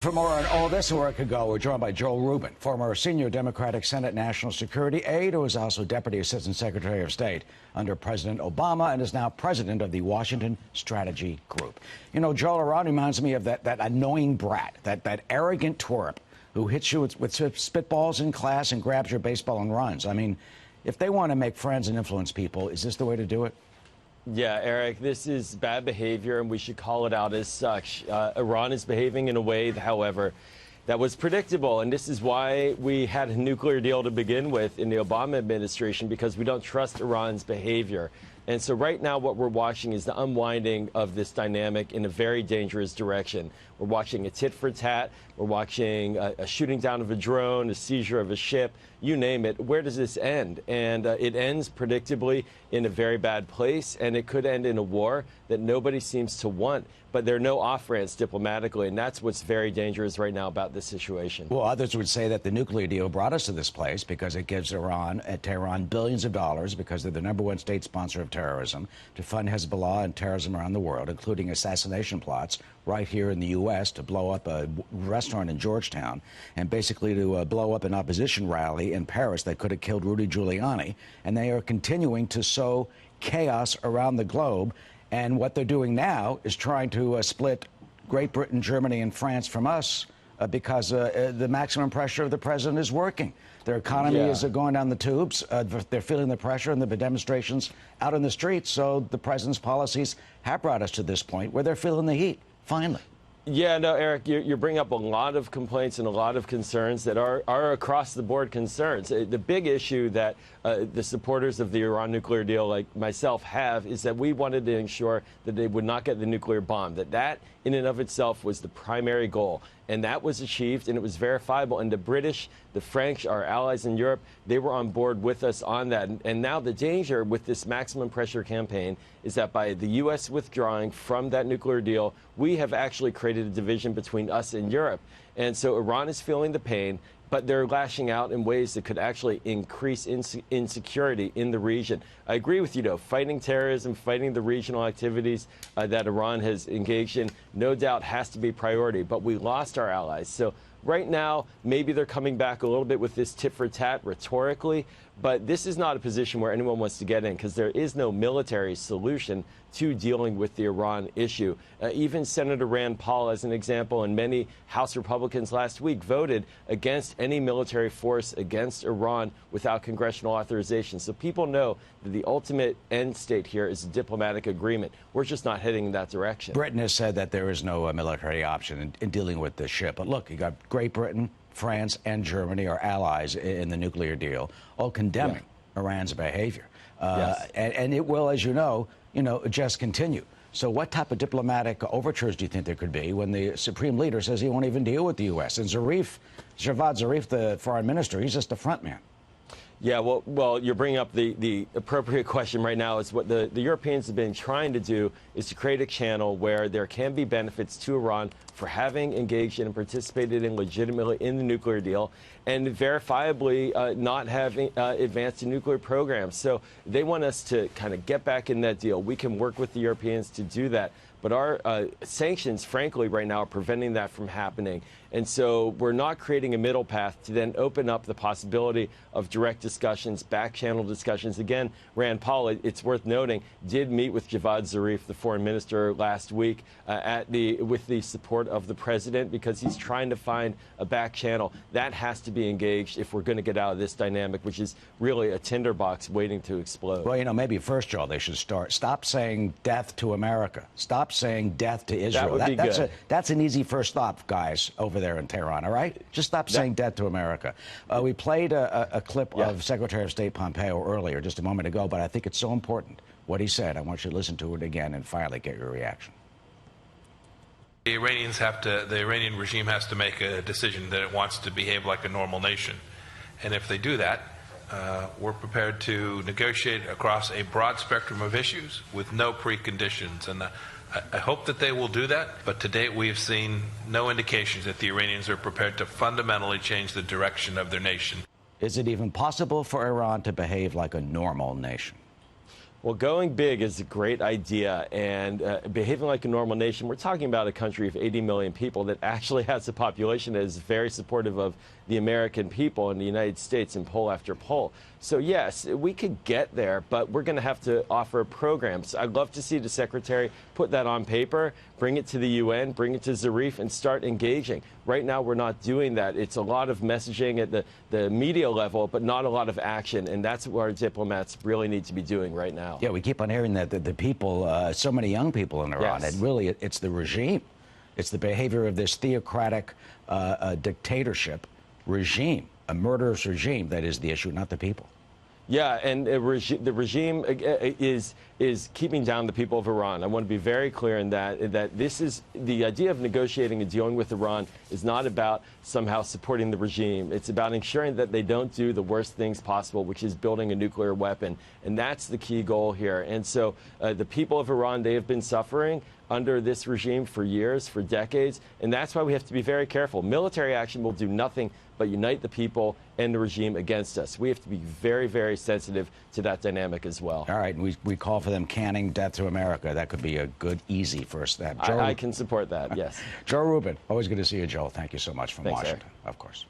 For more on all this and where it could go, we're joined by Joel Rubin, former senior Democratic Senate National Security aide, who is also Deputy Assistant Secretary of State under President Obama and is now president of the Washington Strategy Group. You know, Joel, Iran reminds me of that annoying brat, that arrogant twerp who hits you with spitballs in class and grabs your baseball and runs. I mean, if they want to make friends and influence people, is this the way to do it? Yeah, Eric, this is bad behavior, and we should call it out as such. Iran is behaving in a way, however, that was predictable, and this is why we had a nuclear deal to begin with in the Obama administration, because we don't trust Iran's behavior. And so right now what we're watching is the unwinding of this dynamic in a very dangerous direction. We're watching a tit-for-tat. We're watching a shooting down of a drone, a seizure of a ship, you name it. Where does this end? And it ends predictably in a very bad place, and it could end in a war that nobody seems to want. But there are no off-ramps diplomatically, and that's what's very dangerous right now about this situation. Well, others would say that the nuclear deal brought us to this place because it gives Tehran billions of dollars, because they're the #1 state sponsor of terrorism, to fund Hezbollah and terrorism around the world, including assassination plots right here in the U.S. to blow up a restaurant in Georgetown and basically to blow up an opposition rally in Paris that could have killed Rudy Giuliani. And they are continuing to sow chaos around the globe. And what they're doing now is trying to split Great Britain, Germany, and France from us because the maximum pressure of the president is working. Their economy is going down the tubes. They're feeling the pressure and the demonstrations out in the streets. So the president's policies have brought us to this point where they're feeling the heat, finally. Yeah, no, Eric, you bring up a lot of complaints and a lot of concerns that are across-the-board concerns. The big issue that the supporters of the Iran nuclear deal, like myself, have is that we wanted to ensure that they would not get the nuclear bomb, that in and of itself was the primary goal. And that was achieved, and it was verifiable. And the British, the French, our allies in Europe, they were on board with us on that. And now the danger with this maximum pressure campaign is that by the U.S. withdrawing from that nuclear deal, we have actually created a division between us and Europe. And so Iran is feeling the pain, but they're lashing out in ways that could actually increase insecurity in the region. I agree with you, though. Fighting terrorism, fighting the regional activities that Iran has engaged in, no doubt has to be priority. But we lost our allies. So right now, maybe they're coming back a little bit with this tit-for-tat rhetorically, but this is not a position where anyone wants to get in, because there is no military solution to dealing with the Iran issue. Even Senator Rand Paul, as an example, and many House Republicans last week voted against any military force against Iran without congressional authorization. So people know that the ultimate end state here is a diplomatic agreement. We're just not heading in that direction. Britain has said that there is no military option in dealing with this ship. But look, you got Great Britain, France, and Germany, our allies in the nuclear deal, all condemning Iran's behavior. And it will, as you know, just continue. So what type of diplomatic overtures do you think there could be when the supreme leader says he won't even deal with the U.S.? And Javad Zarif, the foreign minister, he's just a front man. Yeah, well, you're bringing up the appropriate question right now. Is what the Europeans have been trying to do is to create a channel where there can be benefits to Iran for having engaged in and participated in legitimately in the nuclear deal and verifiably not having advanced a nuclear program. So they want us to kind of get back in that deal. We can work with the Europeans to do that. But our sanctions, frankly, right now are preventing that from happening. And so we're not creating a middle path to then open up the possibility of direct discussions, back-channel discussions. Again, Rand Paul, it's worth noting, did meet with Javad Zarif, the foreign minister, last week with the support of the president, because he's trying to find a back channel. That has to be engaged if we're going to get out of this dynamic, which is really a tinderbox waiting to explode. Well, maybe first, Joel, they should stop saying death to America. Stop saying death to Israel. That would be good. That's an easy first stop, guys, over there in Tehran, all right? Just stop saying death to America. We played a clip of Secretary of State Pompeo earlier, just a moment ago, but I think it's so important what he said. I want you to listen to it again and finally get your reaction. The Iranian regime has to make a decision that it wants to behave like a normal nation. And if they do that, we're prepared to negotiate across a broad spectrum of issues with no preconditions. And I hope that they will do that, but to date we have seen no indications that the Iranians are prepared to fundamentally change the direction of their nation. Is it even possible for Iran to behave like a normal nation? Well, going big is a great idea, and behaving like a normal nation. We're talking about a country of 80 million people that actually has a population that is very supportive of the American people in the United States in poll after poll. So, yes, we could get there, but we're going to have to offer programs. I'd love to see the Secretary put that on paper, bring it to the UN, bring it to Zarif, and start engaging. Right now, we're not doing that. It's a lot of messaging at the media level, but not a lot of action, and that's what our diplomats really need to be doing right now. Yeah, we keep on hearing that the people, so many young people in Iran, Yes. and really it's the regime. It's the behavior of this theocratic dictatorship regime, a murderous regime that is the issue, not the people. Yeah, and the regime is keeping down the people of Iran. I want to be very clear in that this is the idea of negotiating and dealing with Iran is not about somehow supporting the regime. It's about ensuring that they don't do the worst things possible, which is building a nuclear weapon. And that's the key goal here. And so the people of Iran, they have been suffering under this regime for years, for decades, and that's why we have to be very careful. Military action will do nothing but unite the people and the regime against us. We have to be very, very sensitive to that dynamic as well. All right, we call for them canning death to America. That could be a good, easy first step. I can support that, yes. Joe Rubin, always good to see you, Joel. Thank you so much from Thanks, Washington, Eric. of course.